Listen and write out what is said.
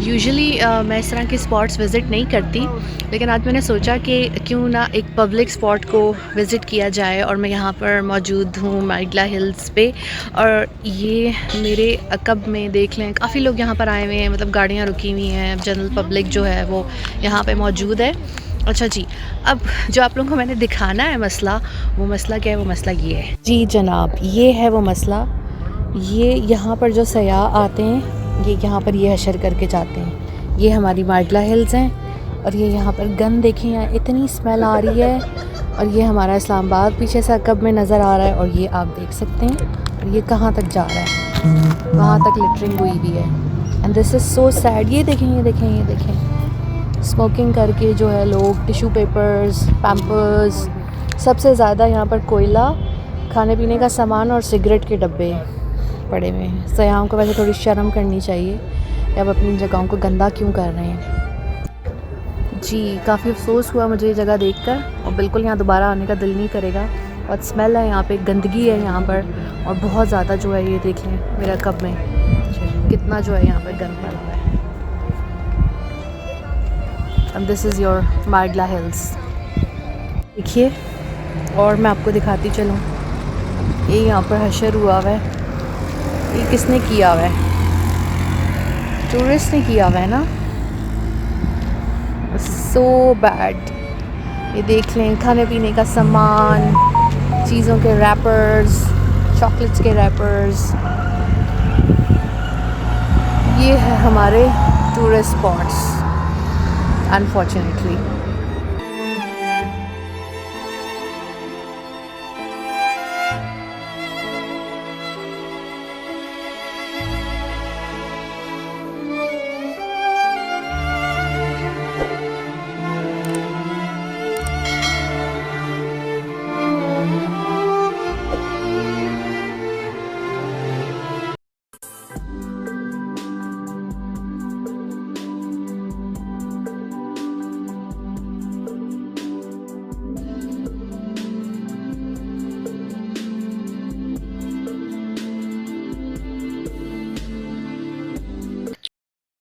Usually मैं इस तरह के स्पॉट्स विज़िट नहीं करती, लेकिन आज मैंने सोचा कि क्यों ना एक पब्लिक स्पॉट को विज़िट किया जाए। और मैं यहाँ पर मौजूद हूँ माइडला हिल्स पे। और ये मेरे अक़ब में देख लें, काफ़ी लोग यहाँ पर आए हुए हैं, मतलब गाड़ियाँ रुकी हुई हैं, जनरल पब्लिक जो है वो यहाँ पे मौजूद है। अच्छा जी, अब जो आप लोगों को मैंने दिखाना है मसला, वो मसला क्या है? वो मसला ये है जी जनाब, ये है वो मसला। ये यहाँ पर जो सयाह आते हैं, ये यहाँ पर ये हशर करके जाते हैं। ये हमारी माइडला हिल्स हैं और ये यहाँ पर गंद देखें, यहाँ इतनी स्मेल आ रही है। और ये हमारा इस्लामाबाद पीछे से अक़ब में नज़र आ रहा है, और ये आप देख सकते हैं। और ये कहाँ तक जा रहा है, वहाँ तक लिटरिंग हुई भी है। And this is so sad. ये देखें, ये देखें, ये देखें, स्मोकिंग करके जो है लोग, टिशू पेपर्स, पैम्पर्स, सबसे ज़्यादा यहाँ पर कोयला, खाने पीने का सामान और सिगरेट के डब्बे पड़े हुए हैं। सयाहों को वैसे थोड़ी शर्म करनी चाहिए कि अब अपनी जगहों को गंदा क्यों कर रहे हैं। जी, काफ़ी अफसोस हुआ मुझे ये जगह देखकर, और बिल्कुल यहाँ दोबारा आने का दिल नहीं करेगा। बहुत स्मेल है यहाँ पे, गंदगी है यहाँ पर, और बहुत ज़्यादा जो है, ये देख लें मेरा कब में कितना जो है यहाँ पर गंद पड़ा हुआ है। एंड दिस इज़ योर माइडला हिल्स। देखिए, और मैं आपको दिखाती चलूँ, ये यहाँ पर हशर हुआ हुआ है। ये किसने किया हुआ है? टूरिस्ट ने किया हुआ है ना। So bad. ये देख लें, खाने पीने का सामान, चीज़ों के रैपर्स, चॉकलेट्स के रैपर्स। ये है हमारे टूरिस्ट स्पॉट्स, अनफॉर्चुनेटली।